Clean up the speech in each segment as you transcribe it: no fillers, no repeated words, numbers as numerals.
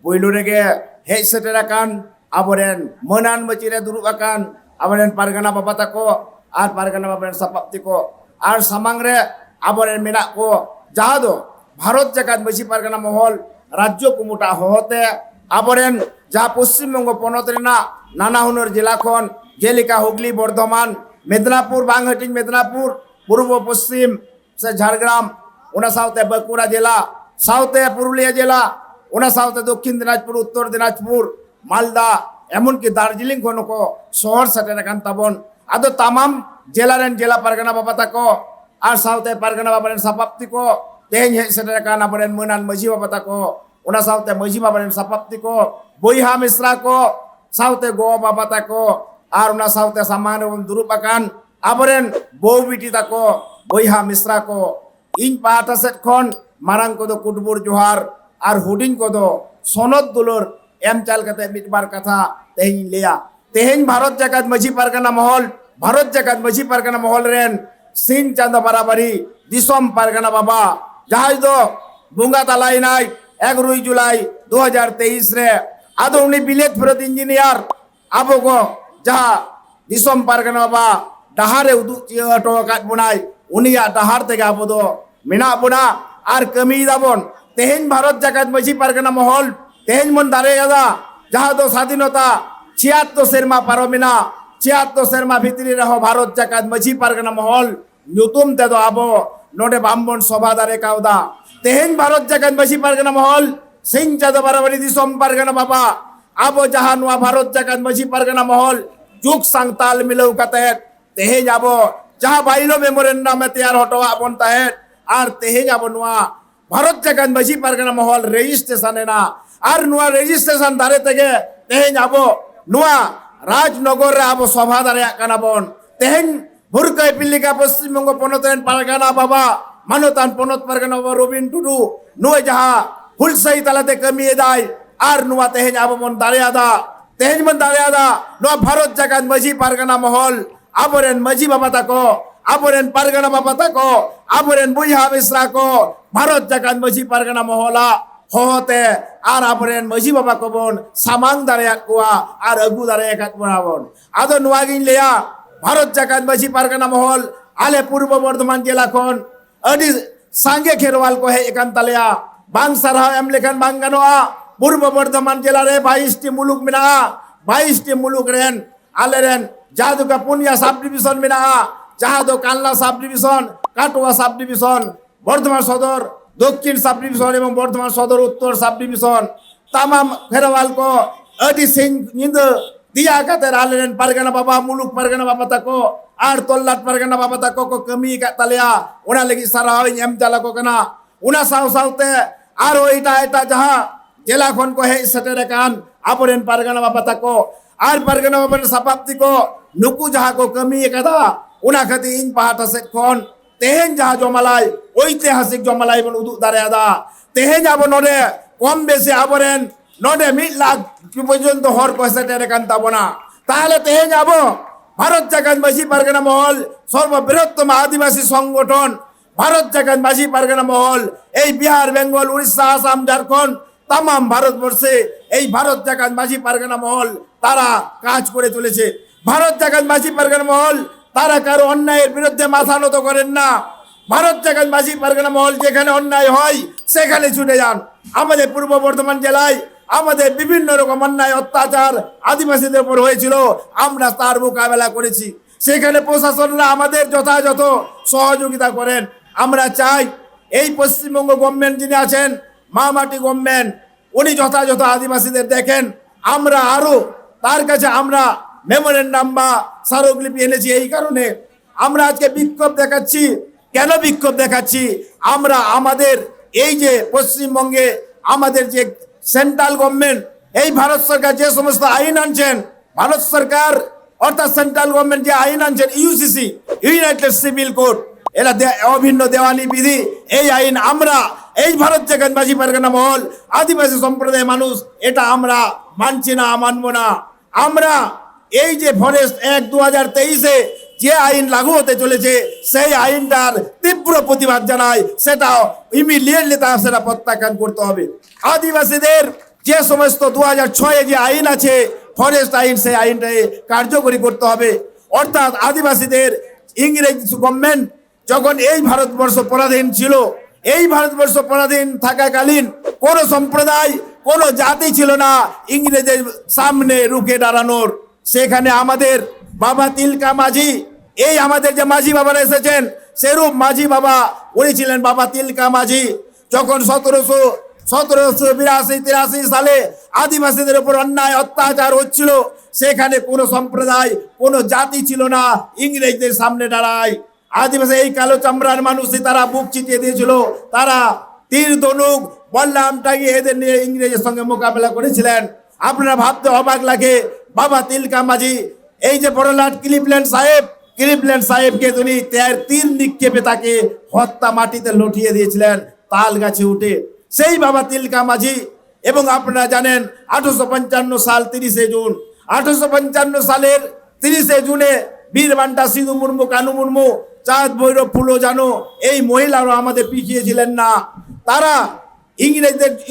puylu rege hej seterakan aboren menan macire duruk akan aboren pargana baba tako ar pargana baben sapapti ko ar samangre aboren menak ko jaha do Bharat জাকাত মাঝি পারগানা মহল রাজ্য কুমুটা হতে aboren jaha Paschimbanga Panat রেনা নানা হুনর জেলা খন জেলিকা হুগলি বর্ধমান মেদিনীপুর বাংহাটিং মেদিনীপুর পূর্ব পশ্চিম সে ঝাড়গ্রাম ওনা সাথে বাঁকুড়া জেলা সাথে পুরুলিয়া জেলা ওনা সাথে দক্ষিণ দিনাজপুর উত্তর দিনাজপুর মালদা এমনকি দার্জিলিং খন কো শহর সেটের কান তাবন আদো তামাম জেলারেন জেলা পারগানা বাবা তাকো আর সাথে পারগানা বাবারেন সাপাপ্তি কো তেহেñ hej seterakan aboren menan maji baba tako ona saute maji babaren sapapti ko boiha misra ko saute go baba tako ar ona saute saman durup akan aboren bou biti tako boiha misra ko in pahata set khon marang kodo kutbur johar ar huding kodo sonod dulur em chal kate mitbar katha teheñ leya teheñ bharat jagat maji pargana mohol ren sin chanda barabari disom pargana baba জাহাজ দো বুঙ্গা তালাই নাই 11 জুলাই 2023 রে আদো উনি বিলেত ফেরত engineer আবো গো যাহা দিসম পারগানা বাবা ডাহারে উদু চিয়াটো কাট বুনাই উনিয়া ডাহার থেকে আবো দো মিনা বুনা আর কমি দাবন তেহেন ভারত জাকাত মাঝি পারগানা মহল তেহেন মন দারে গাদা যাহা দো স্বাধীনতা 76 সেরমা পারমিনা 76 সেরমা ভিতরি রহ ভারত জাকাত মাঝি পারগানা মহল nyutum te do abo node bambon soba dare kauda teheñ bharat jagat maji pargana mohol sing chado barabari disom pargana baba abo jaha noa bharat jagat maji pargana mohol juk sangtal milau katet teheñ abo jaha bailo memorandum e teyar hotowa bon tahet ar teheñ abo noa bharat jagat maji pargana mohol registration ena ar noa registration dare tege teheñ abo noa rajnogor re abo soba dare kana bon teheñ Burkai pilika Paschimbanga পনতেন Pargana বাবা মানতান পনত পারগানা বাবা রবিন টুডু নুয়ে যাহা হুলসাই তালাতে কমিয়ে দেয় আর নুয়া তেহেñ আবমন দাঁড়িয়াদা তেহেñ মন দাঁড়িয়াদা নুয়া ভারত জাগাত মাঝি পারগানা মহল আবরেন মাঝি বাবা তাকো আবরেন পারগানা বাবা তাকো আবরেন বুইহা মিশ্রা কো ভারত জাগাত মাঝি পারগানা মহলা হতে আর আবরেন মাঝি বাবা কবন সামাং দাঁড়িয়াত কুয়া আর আগু দাঁড়িয়াত বনাবন আদো নুয়াগিন লেয়া ভারত জাকাত মাঝি পারগানা মহল আলে পূর্ব বর্ধমান জেলা খন আদি সাঙ্গে খেরওয়াল কো হে একান তালিয়া বাং সারহা এম লেখান বাং গানোয়া পূর্ব বর্ধমান জেলা রে 22টি মুলুক মিনা 22টি মুলুক রেন আলে রেন জাদুকা পুনিয়া সাব ডিভিশন মিনা জাহাদো কানলা subdivision Katwa subdivision Bardhaman Sadar Dakshin sub division এবং বর্ধমান সদর উত্তর সাব ডিভিশন তামাম খেরওয়াল কো আদি Singh নিন্দ dia kata ralen pargana baba muluk pargana baba tako ar tollat pargana baba tako ko kami kat talia una lagi sarau em jala ko kana una saute aro eta jaha jela kon ko he seterakan aboren pargana baba tako ar pargana baba sapapti ko nuku jaha ko kami kada una khati in pahata set kon teheñ jaha jomalai ঐতিহাসিক jomalai bon uduk dare ada teheñ abo node kom besi aboren নডে 1 lakh পর্যন্ত হর পয়সাটা কান্তা বনা তাহলে তেহেñ আবো ভারত জাগাত মাঝি পারগানা মহল সর্ববৃহত্তম আদিবাসী সংগঠন ভারত জাগাত মাঝি পারগানা মহল এই বিহার বেঙ্গল উড়িষ্যা আসাম ঝাড়খণ্ড তামাম ভারতবর্ষে এই ভারত জাগাত মাঝি পারগানা মহল তারা কাজ করে চলেছে ভারত জাগাত মাঝি পারগানা মহল তারা কারো অন্যায়ের বিরুদ্ধে মাথা নত করেন না ভারত জাগাত মাঝি পারগানা মহল যেখানে অন্যায় হয় সেখানে ছুটে যান আমাদের পূর্ব বর্ধমান জেলায় আমাদের বিভিন্ন রকম অন্যায় অত্যাচার আদিবাসীদের উপর হয়েছিল আমরা তার মোকাবেলা করেছি সেখানে প্রশাসনরা আমাদের যথাযথ সহযোগিতা করেন আমরা চাই এই পশ্চিমবঙ্গ গভর্নমেন্ট যিনি আছেন মামাটি গভর্নমেন্ট উনি যথাযথ আদিবাসীদের দেখেন আমরা আরো তার কাছে আমরা মেমোরেন্ডাম বা স্মারকলিপি এনেছি এই কারণে আমরা আজকে বিক্ষোভ দেখাচ্ছি কেন বিক্ষোভ দেখাচ্ছি আমরা আমাদের এই যে পশ্চিমবঙ্গে আমাদের যে সেন্ট্রাল গভর্নমেন্ট এই ভারত সরকার যে সমস্ত আইন আনছেন ভারত সরকার অর্থাৎ সেন্ট্রাল গভর্নমেন্ট যে আইন আনছেন ইউসিসি ইউনাইটেড সিভিল কোড এরা অভিন্ন দেওয়ানি বিধি এই আইন আমরা এই ভারত জাগাত মাঝি পারগানা মহল আদিবাসী সম্প্রদায়ের মানুষ এটা আমরা মানছি না মানব না আমরা এই যে ফরেস্ট অ্যাক্ট 2023 এ যে আইন লাগু হতে চলেছে সেই আইনটার তীব্র প্রতিবাদ জানাই সেটা ইমিডিয়েটলি সেটা প্রত্যাখ্যান করতে হবে আদিবাসীদের যে সমস্ত 2006 যে আইন আছে ফরেস্ট আইন, সেই আইনটাকে কার্যকরী করতে হবে। অর্থাৎ আদিবাসীদের ইংরেজ গভর্নমেন্ট যখন এই ভারতবর্ষ পরাধীন ছিল, এই ভারতবর্ষ পরাধীন থাকাকালীন কোনো সম্প্রদায়, কোনো জাতি ছিল না ইংরেজের সামনে রুখে দাঁড়ানোর। সেখানে আমাদের বাবা তিলকা মাঝি, এই আমাদের যে মাঝি বাবারা এসেছেন, সেরূপ মাঝি বাবা উনি ছিলেন বাবা তিলকা মাঝি। যখন 1782-83 সালে আদিবাসীদের উপর অন্যায় অত্যাচার হচ্ছিল, সেখানে কোনো সম্প্রদায়, কোনো জাতি ছিল না ইংরেজদের সামনে দাঁড়ায়। আদিবাসী এই কালো চামড়ার মানুষই তারা বুক চিতিয়ে দিয়েছিল, তারা তীর ধনুক বল্লাম টাঙিয়ে এদের নিয়ে ইংরেজের সঙ্গে মোকাবেলা করেছিলেন। আপনারা ভাবতে অবাক লাগে, বাবা তিলকা মাঝি, এই যে বড়লাট ক্লিভল্যান্ড সাহেবকে তিনি তীর নিক্ষেপে তাকে হত্যা মাটিতে লটিয়ে দিয়েছিলেন তাল গাছে উঠে, সেই বাবা তিলকা মাঝি। এবং আপনারা জানেন 1855 সাল 30শে জুন, 1855 সালের 30শে জুনে বীরবান্টা, সিধু মুর্মু, কানু মুর্মু, চাঁদ ভৈরব, ফুলো জানো, এই মহিলারা আমাদের পিছিয়েছিলেন না। তারা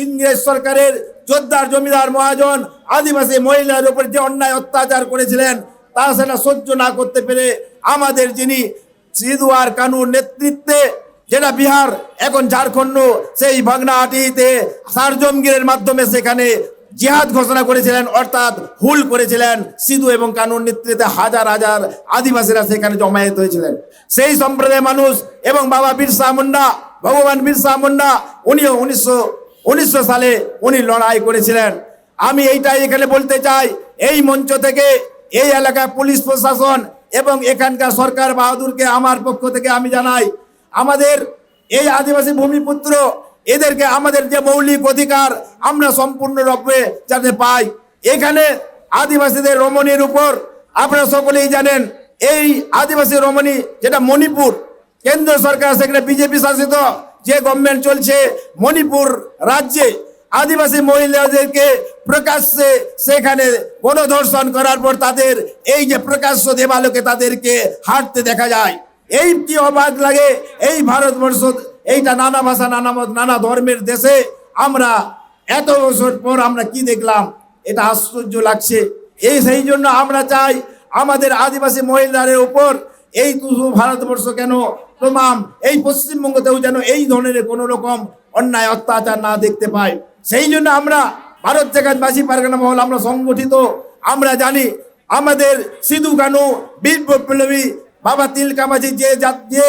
ইংরেজ সরকারের জোরদার জমিদার মহাজন আদিবাসী মহিলার উপর যে অন্যায় অত্যাচার করেছিলেন, তারা সেটা সহ্য না করতে পেরে আমাদের যিনি সিধু আর কানুর নেতৃত্বে, যেটা বিহার এখন ঝাড়খণ্ড, সেই ভাগনাহাটিতে সারজমগীরের মাধ্যমে সেখানে জিহাদ ঘোষণা করেছিলেন, অর্থাৎ হুল করেছিলেন। সিধু এবং কানুর নেতৃত্বে হাজার হাজার আদিবাসীরা সেখানে জমায়েত হয়েছিলেন। সেই সম্প্রদায়ের মানুষ এবং বাবা বিরসা মুন্ডা, ভগবান বিরসা মুন্ডা, উনিও 1919 সালে উনি লড়াই করেছিলেন। আমি এইটাই এখানে বলতে চাই, এই মঞ্চ থেকে এই এলাকার পুলিশ প্রশাসন এবং এখানকার সরকার বাহাদুরকে আমার পক্ষ থেকে আমি জানাই, আমাদের এই আদিবাসী ভূমিপুত্র, এদেরকে আমাদের যে মৌলিক অধিকার আমরা সম্পূর্ণরূপে যাতে পাই। এখানে আদিবাসীদের রমণীর উপর আপনারা সকলেই জানেন, এই আদিবাসী রমণী যেটা মণিপুর, কেন্দ্র সরকার সেখানে বিজেপি শাসিত যে গভর্নমেন্ট চলছে, মণিপুর রাজ্যে আদিবাসী মহিলাদেরকে প্রকাশ্যে সেখানে গণধর্ষণ করার পর তাদের এই যে প্রকাশ্য দেবালোকে তাদেরকে হাঁটতে দেখা যায়। এই কি অবাক লাগে, এই ভারতবর্ষ, এইটা নানা ভাষা, নানা মত, নানা ধর্মের দেশে আমরা এত বছর পর আমরা কি দেখলাম, এটা আশ্চর্য লাগছে। সেই জন্য আমরা চাই আমাদের আদিবাসী মহিলাদের উপর এই ভারতবর্ষ কেন তমাম এই পশ্চিমবঙ্গতেও যেন এই ধরনের কোনো রকম অন্যায় অত্যাচার না দেখতে পাই। সেই জন্য আমরা ভারত জাগাতবাসী পারগানা মহল আমরা সংগঠিত। আমরা জানি আমাদের সিধু কানু, বীর বিপ্লবী বাবা তিলকা মাঝি যে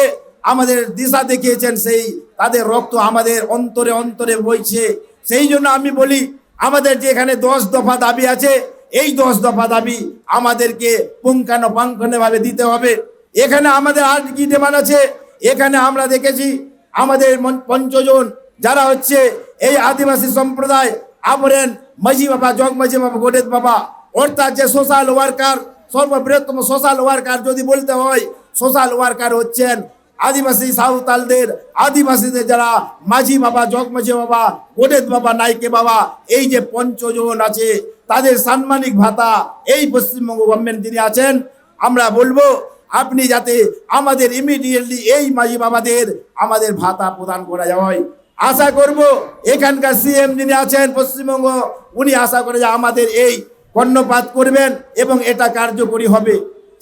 আমাদের দিশা দেখিয়েছেন, সেই তাদের রক্ত আমাদের অন্তরে অন্তরে বইছে। সেই জন্য আমি বলি, আমাদের যে এখানে 10 দফা দাবি আছে, এই 10 দফা দাবি আমাদেরকে পুঙ্খানুপুঙ্খভাবে দিতে হবে। এখানে আমাদের আর কি ডিমান্ড আছে, এখানে আমরা দেখেছি আমাদের 5 জন যারা হচ্ছে এই আদিবাসী সম্প্রদায়, আবরেন মাঝি বাবা, জগ মাঝি বাবা, গোডেত বাবা, অর্থাৎ যে সোশ্যাল ওয়ার্কার, সর্ববৃহত্তম সোশ্যাল ওয়ার্কার যদি বলতে হয়, সোশ্যাল ওয়ার্কার হচ্ছেন আদিবাসী সাঁওতালদের, আদিবাসীদের যারা মাঝি বাবা, জগ মাঝি বাবা, গোডেত বাবা, নাইকে বাবা, এই যে 5 জন আছে, তাদের সাম্মানিক ভাতা এই পশ্চিমবঙ্গ গভর্নমেন্ট যিনি আছেন, আমরা বলবো আপনি যাতে আমাদের ইমিডিয়েটলি এই মাঝি বাবাদের আমাদের ভাতা প্রদান করা যায়। আশা করব এখানকার সিএম যিনি আছেন পশ্চিমবঙ্গ, উনি আশা করে যে আমাদের এই কর্ণপাত করবেন এবং এটা কার্যকরী হবে।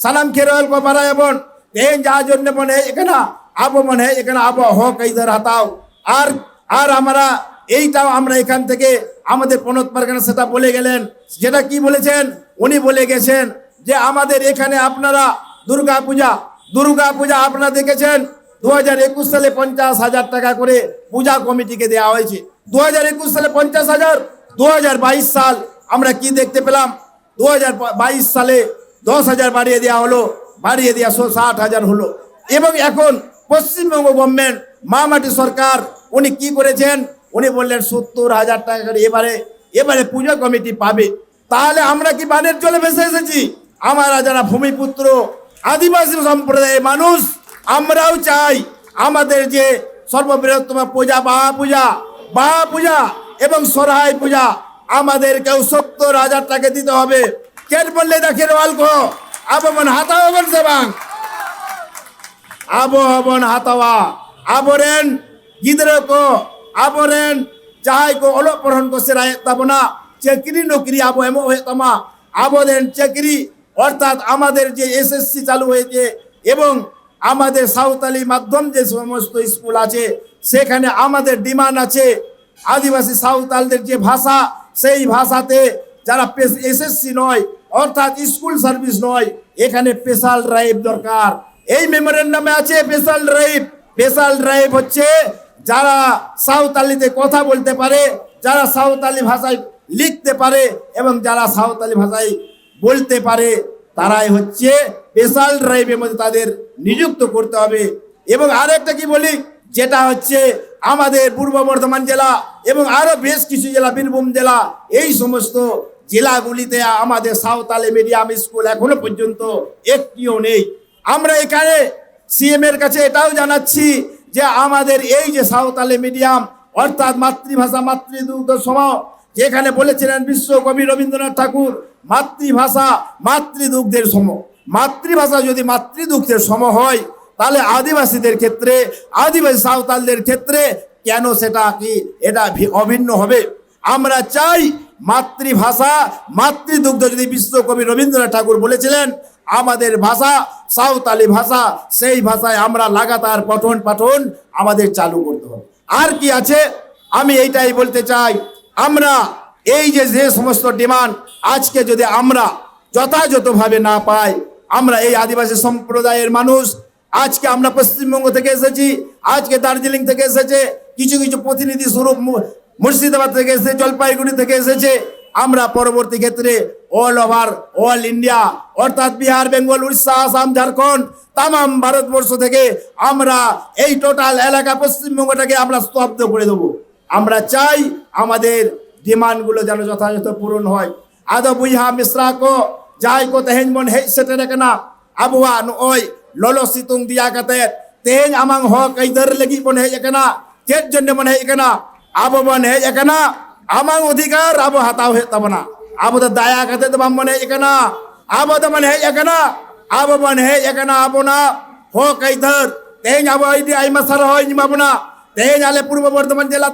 সালাম খেরোয়াল को बड़ा এবং তেন যা জন্য মনে এখানে আবো মনে এখানে আবো হক ইধার হাতাও। আর আমরা এইটাও আমরা এখান থেকে আমাদের পনত পারগানা সেটা বলে গেলেন, যেটা কি বলেছেন, উনি বলে গেছেন যে আমাদের এখানে আপনারা দুর্গা পূজা আপনারা দেখেছেন 2021 সালে 50,000 টাকা করে পূজা কমিটিকে দেওয়া হয়েছে। 2021 সালে 50,000, 2022 সাল আমরা কি দেখতে পেলাম, 2022 সালে 10,000 বাড়িয়ে দেওয়া হলো, বাড়িয়ে দেওয়া 60,000 হলো। এবং এখন পশ্চিমবঙ্গ গভর্নমেন্ট, মামাটি সরকার, উনি কি করেছেন, উনি বললেন 70,000 টাকা করে এবারে পূজা কমিটি পাবে। তাহলে আমরা কি বানের জলে ভেসে এসেছি? আমরা যারা ভূমিপুত্র আদিবাসী সম্প্রদায়ের মানুষ, আমরাও চাই আমাদের যে সর্ববৃহত্তম পূজা বাহা পূজা এবং সরাই পূজা আমাদেরকেও 70,000 টাকা দিতে হবে। কেন বললে দেখের অল্প আবমন হাতাওয়ান সেবাং আবহবন হাতাওয়া আবরেন গিদ্রকো আবরেন jahai ko olok porhon ko serai tabona চাকরি নকরি আবো এমন হয়ে তামা আবদের চাকরি অর্থাৎ আমাদের যে এসএসসি চালু হয়েছে এবং আমাদের সাঁওতালি মাধ্যম যে সমস্ত স্কুল আছে সেখানে আমাদের ডিমান্ড আছে আদিবাসী সাঁওতালদের যে ভাষা সেই ভাষাতে যারা এসএসসি নয় অর্থাৎ স্কুল সার্ভিস নয় এখানে স্পেশাল ড্রাইভ দরকার। এই মেমোরেন্ডামে আছে স্পেশাল ড্রাইভ হচ্ছে যারা সাঁওতালিতে কথা বলতে পারে, যারা সাঁওতালি ভাষায় লিখতে পারে এবং যারা সাঁওতালি ভাষায় বলতে পারে তারাই হচ্ছে স্পেশাল ড্রাইভের মধ্যে তাদের নিযুক্ত করতে হবে। এবং আরেকটা কি বলি, যেটা হচ্ছে আমাদের পূর্ব বর্ধমান জেলা এবং আরো বেশ কিছু জেলা, বীরভূম জেলা, এই সমস্ত জেলাগুলিতে আমাদের সাঁওতালি মিডিয়াম স্কুল এখনো পর্যন্ত একটিও নেই। আমরা এখানে সিএম এর কাছে এটাও জানাচ্ছি যে আমাদের এই যে সাঁওতালি মিডিয়াম অর্থাৎ মাতৃভাষা মাতৃদুগ্ধ সম, যেখানে বলেছিলেন বিশ্বকবি রবীন্দ্রনাথ ঠাকুর মাতৃভাষা মাতৃদুগ্ধের সম, মাতৃভাষা যদি মাতৃদুগ্ধের সম হয় তাহলে আদিবাসীদের ক্ষেত্রে, আদিবাসী সাঁওতালদের ক্ষেত্রে কেন সেটা কি এটা অভিন্ন হবে? আমরা চাই মাতৃভাষা মাতৃদুগ্ধ যদি বিশ্বকবি রবীন্দ্রনাথ ঠাকুর বলেছিলেন আমাদের ভাষা সাঁওতালি ভাষা, সেই ভাষায় আমরা লাগাতার পঠন পাঠন আমাদের চালু করতে হবে। আর কি আছে আমি এইটাই বলতে চাই, আমরা এই যে সমস্ত ডিমান্ড আজকে যদি আমরা যথাযথভাবে না পাই, আমরা এই আদিবাসী সম্প্রদায়ের মানুষ আজকে আমরা পশ্চিমবঙ্গ থেকে এসেছি, আজকে দার্জিলিং থেকে এসেছে, কিছু কিছু প্রতিনিধি স্বরূপ মুর্শিদাবাদ থেকে এসেছে, জলপাইগুড়ি থেকে এসেছে। আমরা পরবর্তী ক্ষেত্রে অল ইন্ডিয়া অর্থাৎ বিহার, বেঙ্গল, উড়িষ্যা, আসাম, ঝাড়খণ্ড তামাম ভারতবর্ষ থেকে আমরা এই টোটাল এলাকা পশ্চিমবঙ্গটাকে আমরা স্তব্ধ করে দেবো। আমরা চাই আমাদের ডিমান্ডগুলো যেন যথাযথ পূরণ হয়। আদো বুইহা মিশ্রা কো যাই কো তেহেন মন হেজ সেটের কেনা আবুয়া নয় ললো সিতুং দিয়া কাতে তেহেন আমাং হক আইদার লাগি বন হেজ কেনা চেত জন্য মন হেজ কেনা আবো বন হেজ কেনা আমাং অধিকার আবো হাতাও হে তাবনা আবো তো দায়া কাতে তো মন হেজ কেনা আবো তো মন হেজ কেনা আবো বন হেজ কেনা আবো না হক আইদার তেহেন আবো আইদি আইমা সার হয় নিমাবনা তেহেন আলে পূর্ব বর্ধমান জেলা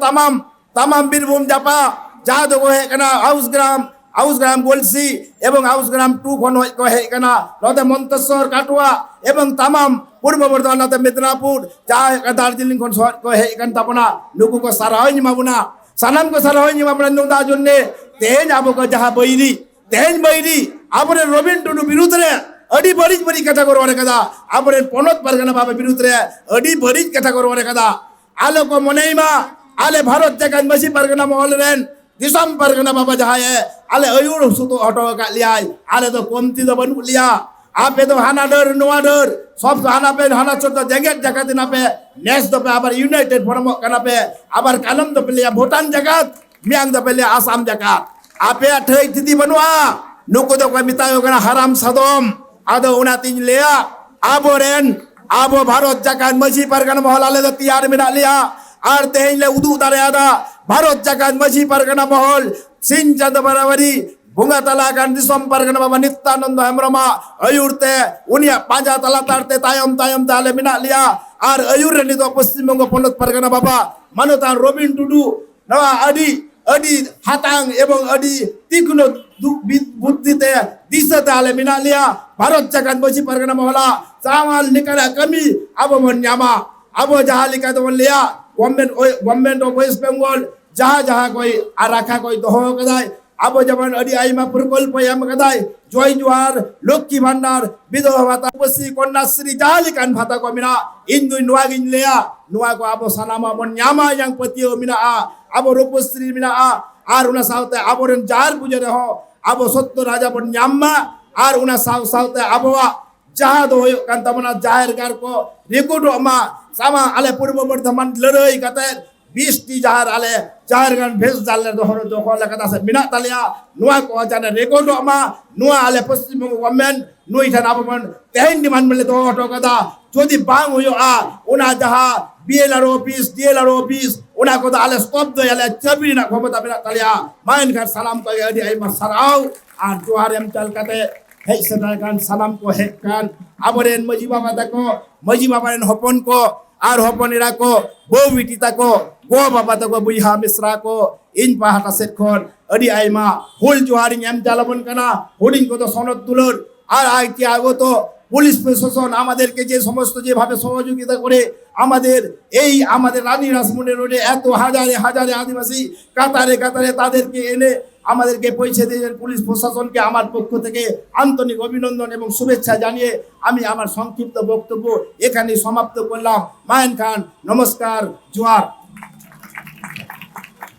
তামাম বীরভূম জাপা যাহা তো হে কেনা আউসগ্রাম গোলসি এবং আউসগ্রাম 2 খন হে কেনা নতে মন্তেশ্বর কাটুয়া এবং তামাম পূর্ব বর্ধমান নতে মেদিনীপুর যাহা দার্জিলিং খন হে কেন তাপনা নুকু কো সারা হয় নিমাবনা সানাম কো সারা হয় নিমাবনা নুদা জন্যে তেহেন আবো কো যাহা বৈরি আপরে রবীন টুডু বিরুদ্ধে अड़ी बड़ी बड़ी कथा करवाने कदा अपने पनत परगना बाबा विरुद्ध अड़ी बड़ी कथा करवाने कदा आलो को मनेमा आले भारत जगन मसी परगना महल रेन दिसम परगना बाबा जहाँ है आले अयुर सुतो ऑटो का लिया आले तो कमती तो बन लिया आपे तो हाना डर नुआ डर सब तो हाना पे हाना छोटा जगत जगत ना पे नेस तो पे आबर यूनाइटेड फॉर्म करना पे आबर कालम तो पे लिया भूटान जगत मियांग तो पे लिया आसाम जगत आपे अठे तिथि बनवा नुको तो कोई मितायो कना हराम सदोम आदो उनातिन लिया आबो भारत जाकान मसी परगना महल आले तो तियार मिना लिया आर तेहिन ले उदू दारे आदा भारत जाकान मसी परगना महल सिन चंद बराबरी bunga talakan disom pargana baba Nityananda Hembrama ayurte unia panja tala tarte tayam tale mina liya ar ayur ni to Paschimbango Ponot Pargana baba manutan Robin Tudu nawa adi hatang ebong adi tikno buddhite disate ale mina liya Bharat jagan masi pargana mahla samal nikara kami abo monyama abo jaha lika to liya government of West Bengal jaha koi arakha koi doho kadai আবো যেমন আদি আইমা প্রকল্প M Kadai জয় জোহার লক্ষ্মী ভান্ডার বিধবা ভাতা উপশ্রী কন্যাশ্রী জালিকান ভাতা কমিনা ইন্দু নোয়াগিন লেয়া নোয়া কো আবো সানামা মন ᱧামা yang patio mina আবো রূপশ্রী মিনা আর উনা সাউতে আবরেন জার পুজো রে হ আবো 70 রাজা বন ᱧামা আর উনা সাউতে আবোয়া যাহা দো কান তামনা জাহের গার কো রেকর্ড মা সামা আলে পূর্ব বর্ধমান লড়াই কাতে 20 jahar ale jahar gan bhes dalle dohoro dokho lakata se mina talia nuwa ko jane record ama nuwa ale Paschimbango government nui than abon tehin demand mele to auto kada jodi bang hoyo una jaha BLR office DLR office una ko ale stop do ale chabi na khobota mina talia main kar salam ko adi ai masarau ar johar em tal kate hei sedakan salam ko hekkan aboren maji baba dako maji baba ren hopon ko R হপনেরা ko বউ বিটি তাকো go baba tako buiha misra ko in pahata set khon adi aima hul juharing em jalabon kana hoarding কত সনদ তুলর আর IT আগত police প্রশাসন আমাদেরকে যে সমস্ত যেভাবে সহযোগিতা করে আমাদের রানী রাসমুন্ডি রোডে এত হাজারে হাজারে আদিবাসী কাতারে কাতারে তাদেরকে এনে আমাদেরকে পৌঁছে দিয়েছেন পুলিশ প্রশাসনকে আমার পক্ষ থেকে আন্তরিক অভিনন্দন এবং শুভেচ্ছা জানিয়ে আমি আমার সংক্ষিপ্ত বক্তব্য এখানে সমাপ্ত করলাম। মায়েন খান, নমস্কার, জোহার।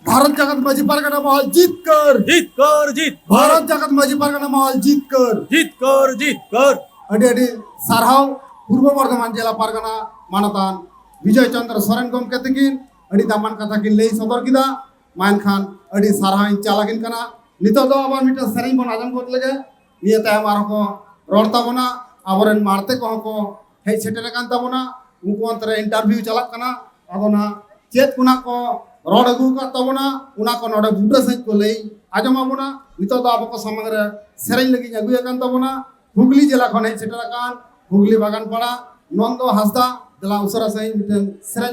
भारत जगत माझी परगना महल जीत कर भारत जगत माझी परगना महल जीत कर अडी अडी सारहाव पूर्व बर्धमान जिला परगना मानतान विजय चंद्र सोरेन गमके तकिन अडी दामान कथा किन लई सदर किदा मान खान अडी सारहा इन चालाकिन कना नितो दो आबार मिटा सेरेंग बन आजम कोत लगे निये तायम आरो को रोडता बना आबरेन मारते को हे सेटेरे कान ताबना उनको अंतरे इंटरव्यू चलाक कना आदोना चेत कुना को रोड अगू का तबना उना को नोडे बुटा सहित को लई आजम आबना नितो दो आबको समग्र सेरेंग लगी अगुया कान तबना हुगली जिला खने सेटेरा कान हुगली बागान पड़ा नंदो हासदा जिला उसरा सहित मिटन सेरेंग